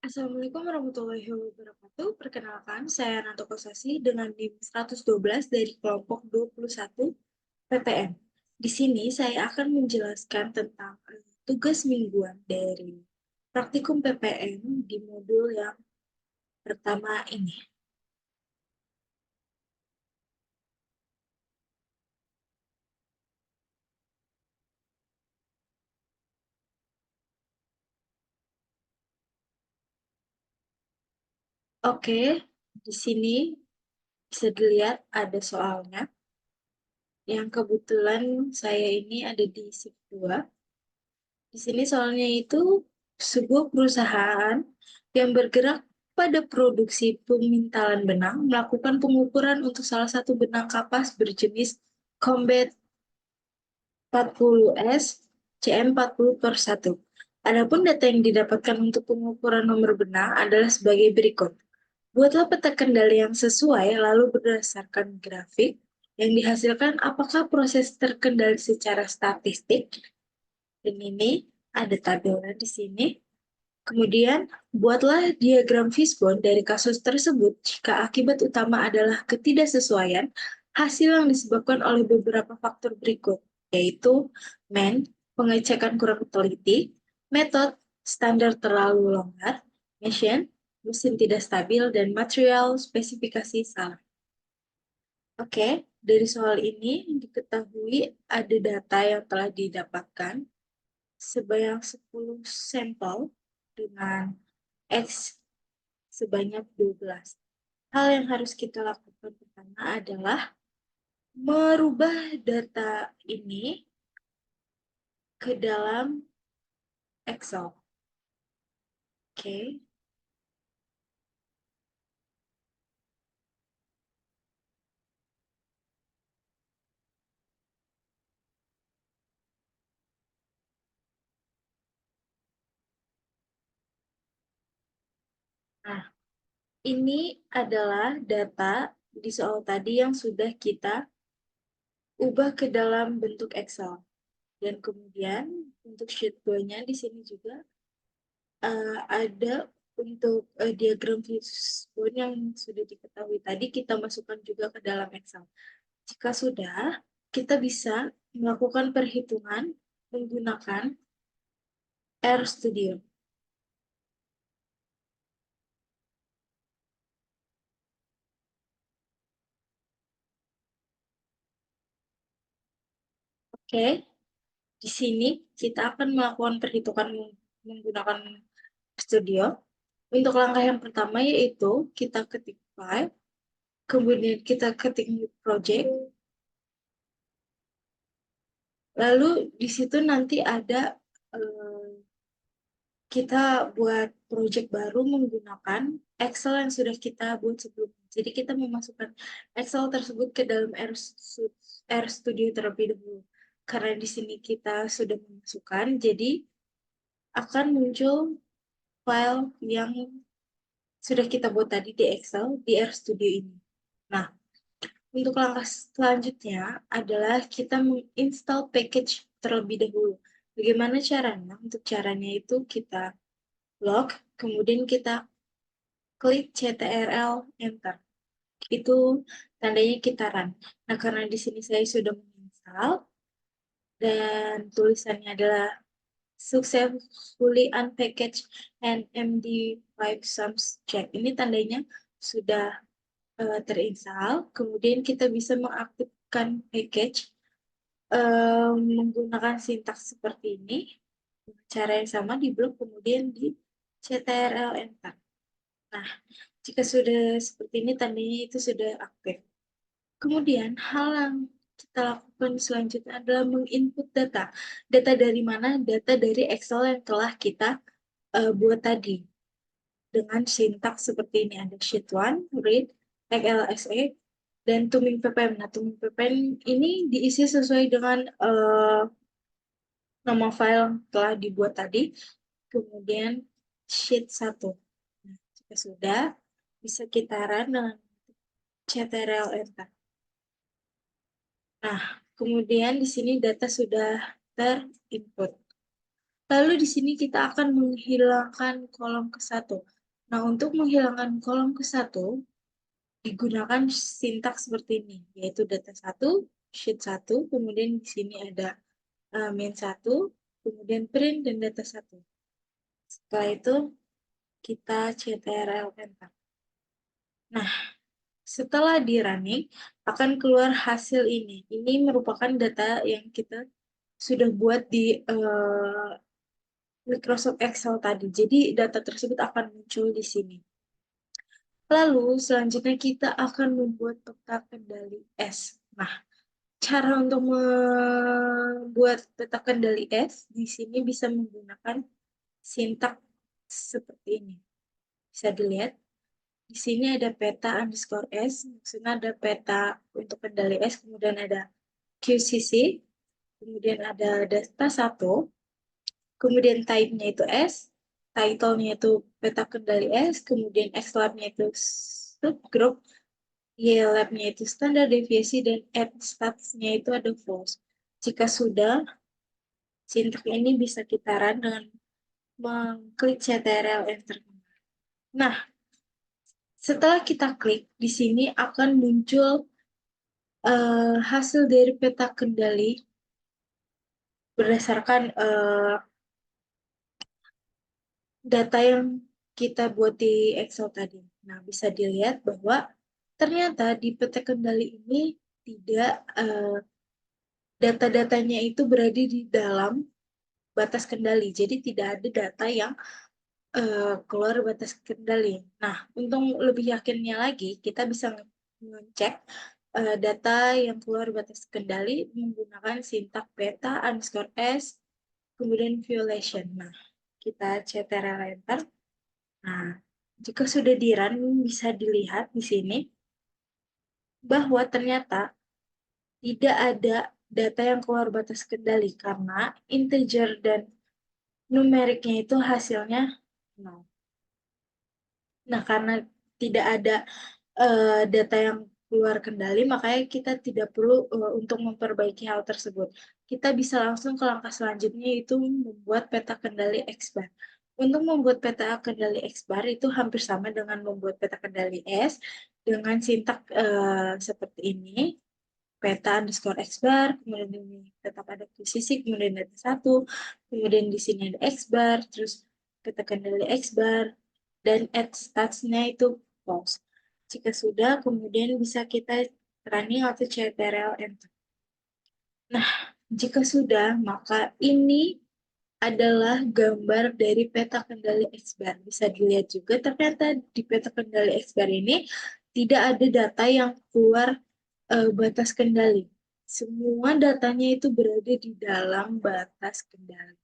Assalamualaikum warahmatullahi wabarakatuh. Perkenalkan, saya Nanto Kosasi dengan NIM 112 dari kelompok 21 PPM. Di sini saya akan menjelaskan tentang tugas mingguan dari praktikum PPM di modul yang pertama ini. Oke, di sini bisa dilihat ada soalnya. Yang kebetulan saya ini ada di shift 2. Di sini soalnya itu sebuah perusahaan yang bergerak pada produksi pemintalan benang melakukan pengukuran untuk salah satu benang kapas berjenis Combat 40S CM40 per 1. Adapun data yang didapatkan untuk pengukuran nomor benang adalah sebagai berikut. Buatlah peta kendali yang sesuai, lalu berdasarkan grafik yang dihasilkan apakah proses terkendali secara statistik. Dan ini ada tabelnya di sini. Kemudian, buatlah diagram fishbone dari kasus tersebut jika akibat utama adalah ketidaksesuaian hasil yang disebabkan oleh beberapa faktor berikut, yaitu MEN, pengecekan kurang teliti, metode, standar terlalu longgar, mesin tidak stabil, dan material spesifikasi salah. Oke, dari soal ini diketahui ada data yang telah didapatkan sebanyak 10 sampel dengan X sebanyak 12. Hal yang harus kita lakukan pertama adalah merubah data ini ke dalam Excel. Oke. Nah, ini adalah data di soal tadi yang sudah kita ubah ke dalam bentuk Excel. Dan kemudian untuk sheet 2-nya di sini juga ada untuk diagram fishbone yang sudah diketahui tadi kita masukkan juga ke dalam Excel. Jika sudah, kita bisa melakukan perhitungan menggunakan RStudio. Oke, di sini kita akan melakukan perhitungan menggunakan Studio. Untuk langkah yang pertama yaitu kita ketik file, kemudian kita ketik new project, lalu di situ nanti ada eh, kita buat project baru menggunakan Excel yang sudah kita buat sebelumnya. Jadi kita memasukkan Excel tersebut ke dalam RStudio terlebih dahulu. Karena di sini kita sudah memasukkan, jadi akan muncul file yang sudah kita buat tadi di Excel di RStudio ini. Nah, untuk langkah selanjutnya adalah kita menginstal package terlebih dahulu. Bagaimana caranya? Untuk caranya itu kita log, kemudian kita klik CTRL Enter. Itu tandanya kita run. Nah, karena di sini saya sudah menginstal dan tulisannya adalah successfully unpackaged and MD5 sums check. Ini tandanya sudah terinstall. Kemudian kita bisa mengaktifkan package menggunakan sintaks seperti ini. Cara yang sama di blok kemudian di CTRL Enter. Nah, jika sudah seperti ini, tandanya itu sudah aktif. Kemudian, hal yang kita lakukan selanjutnya adalah menginput data. Data dari mana? Data dari Excel yang telah kita buat tadi. Dengan sintaks seperti ini. Ada sheet 1, read, XLSE, dan tuming ppm. Nah, tuming ppm ini diisi sesuai dengan nama file yang telah dibuat tadi. Kemudian sheet 1. Nah, jika sudah, bisa kita run dengan CTRL Enter. Nah, kemudian di sini data sudah terinput. Lalu di sini kita akan menghilangkan kolom ke-1. Nah, untuk menghilangkan kolom ke-1, digunakan sintaks seperti ini, yaitu data 1, sheet 1, kemudian di sini ada main 1, kemudian print dan data 1. Setelah itu, kita ctrl enter. Nah, setelah di running, akan keluar hasil ini. Ini merupakan data yang kita sudah buat di Microsoft Excel tadi. Jadi data tersebut akan muncul di sini. Lalu selanjutnya kita akan membuat peta kendali S. Nah, cara untuk membuat peta kendali S di sini bisa menggunakan sintak seperti ini. Bisa dilihat. Di sini ada peta underscore S, maksudnya ada peta untuk kendali S, kemudian ada QCC, kemudian ada data 1, kemudian type-nya itu S, title-nya itu peta kendali S, kemudian X-lab-nya itu subgroup, Y-lab-nya itu standar deviasi, dan add stats-nya itu ada false. Jika sudah, sintak ini bisa kita run dengan mengklik Ctrl Enter. Nah, setelah kita klik, di sini akan muncul hasil dari peta kendali berdasarkan data yang kita buat di Excel tadi. Nah, bisa dilihat bahwa ternyata di peta kendali ini tidak data-datanya itu berada di dalam batas kendali. Jadi tidak ada data yang keluar batas kendali. Nah, untuk lebih yakinnya lagi, kita bisa ngecek data yang keluar batas kendali menggunakan sintak peta underscore S, kemudian violation. Nah, kita ctrl enter. Nah, jika sudah di-run, bisa dilihat di sini bahwa ternyata tidak ada data yang keluar batas kendali karena integer dan numeriknya itu hasilnya 0. Nah, karena tidak ada data yang keluar kendali, makanya kita tidak perlu untuk memperbaiki hal tersebut. Kita bisa langsung ke langkah selanjutnya, yaitu membuat peta kendali X-bar. Untuk membuat peta kendali X-bar itu hampir sama dengan membuat peta kendali S, dengan sintak seperti ini, peta underscore X-bar, kemudian ini tetap ada posisi, kemudian data 1, kemudian di sini ada X-bar, terus peta kendali X-bar, dan add stats-nya itu false. Jika sudah, kemudian bisa kita running atau ctrl enter. Nah, jika sudah, maka ini adalah gambar dari peta kendali X-bar. Bisa dilihat juga ternyata di peta kendali X-bar ini tidak ada data yang keluar batas kendali. Semua datanya itu berada di dalam batas kendali.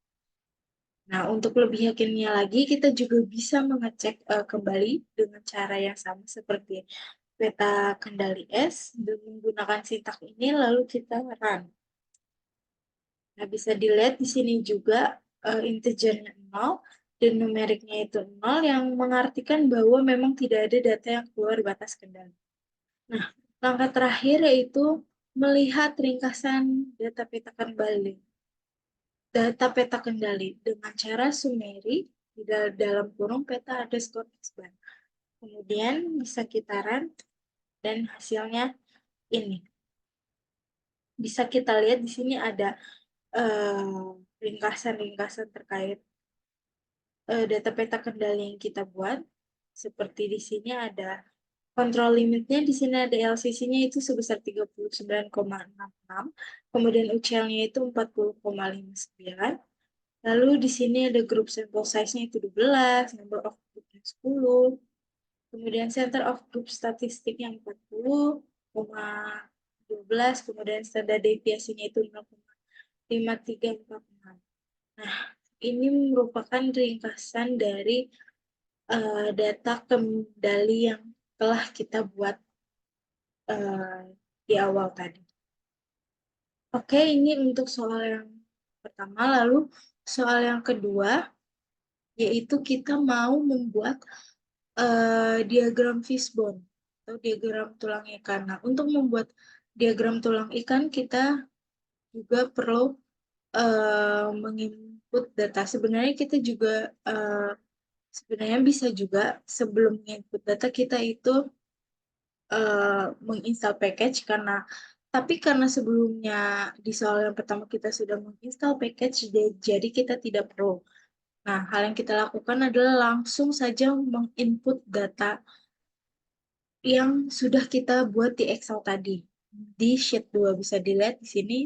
Nah, untuk lebih yakinnya lagi, kita juga bisa mengecek kembali dengan cara yang sama seperti peta kendali S dan menggunakan sintak ini, lalu kita run. Nah, bisa dilihat di sini juga integernya 0 dan numeriknya itu 0 yang mengartikan bahwa memang tidak ada data yang keluar batas kendali. Nah, langkah terakhir yaitu melihat ringkasan data peta kendali. Data peta kendali dengan cara summary di dalam kurung peta underscore X-bar. Kemudian bisa kita run dan hasilnya ini. Bisa kita lihat di sini ada ringkasan-ringkasan terkait data peta kendali yang kita buat. Seperti di sini ada kontrol limitnya, di sini ada LCC-nya itu sebesar 39,66, kemudian UCL-nya itu 40,59. Lalu di sini ada grup sample size-nya itu 12, number of group-nya 10, kemudian center of group statistik yang 40,12, kemudian standar deviasinya itu 0,5346. Nah, ini merupakan ringkasan dari data kendali yang telah kita buat di awal tadi. Oke, ini untuk soal yang pertama. Lalu soal yang kedua, yaitu kita mau membuat diagram fishbone atau diagram tulang ikan. Nah, untuk membuat diagram tulang ikan, kita juga perlu menginput data. Sebenarnya kita juga sebenarnya bisa juga sebelum menginput data kita itu menginstal package karena sebelumnya di soal yang pertama kita sudah menginstal package jadi kita tidak perlu. Nah, hal yang kita lakukan adalah langsung saja menginput data yang sudah kita buat di Excel tadi. Di sheet 2 bisa dilihat di sini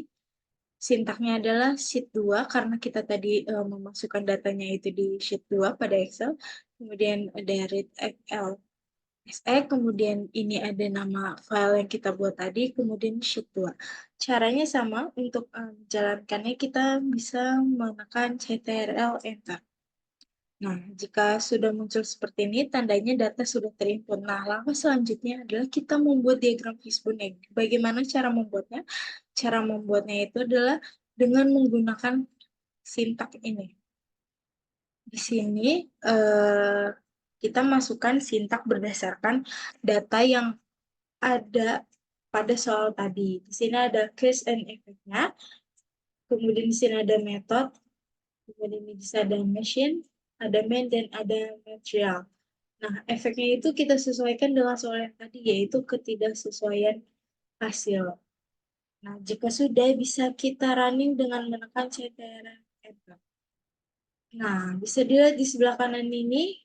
sintaknya adalah sheet 2 karena kita tadi memasukkan datanya itu di sheet 2 pada Excel. Kemudian dari L SE, kemudian ini ada nama file yang kita buat tadi, kemudian sheet 2. Caranya sama, untuk menjalankannya kita bisa menekan CTRL Enter. Nah, jika sudah muncul seperti ini, tandanya data sudah terinput. Nah, langkah selanjutnya adalah kita membuat diagram fishbone. Bagaimana cara membuatnya? Cara membuatnya itu adalah dengan menggunakan sintak ini. Di sini kita masukkan sintak berdasarkan data yang ada pada soal tadi. Di sini ada cause and effect-nya, kemudian di sini ada method, kemudian di sini ada machine, ada main, dan ada material. Nah, efeknya itu kita sesuaikan dengan soal yang tadi, yaitu ketidaksesuaian hasil. Nah, jika sudah, bisa kita running dengan menekan CTRL Enter. Nah, bisa dilihat di sebelah kanan ini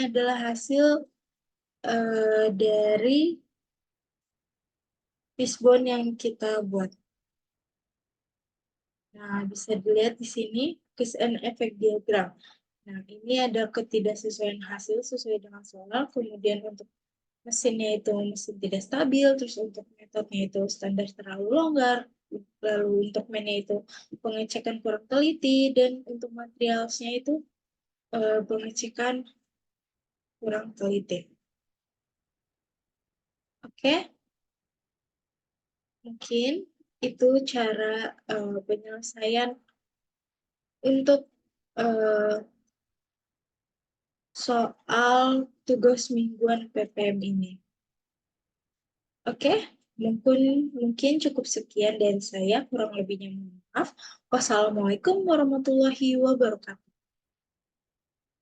adalah hasil dari fishbone yang kita buat. Nah, bisa dilihat di sini cause and effect diagram. Nah, ini ada ketidaksesuaian hasil sesuai dengan soal, kemudian untuk mesinnya itu mesin tidak stabil, terus untuk metodenya itu standar terlalu longgar, lalu untuk mainnya itu pengecekan kurang teliti, dan untuk materialnya itu pengecekan kurang teliti. Oke, mungkin itu cara penyelesaian untuk uh, soal tugas mingguan PPM ini. Oke, mungkin cukup sekian dari saya, kurang lebihnya mohon maaf. Wassalamualaikum warahmatullahi wabarakatuh.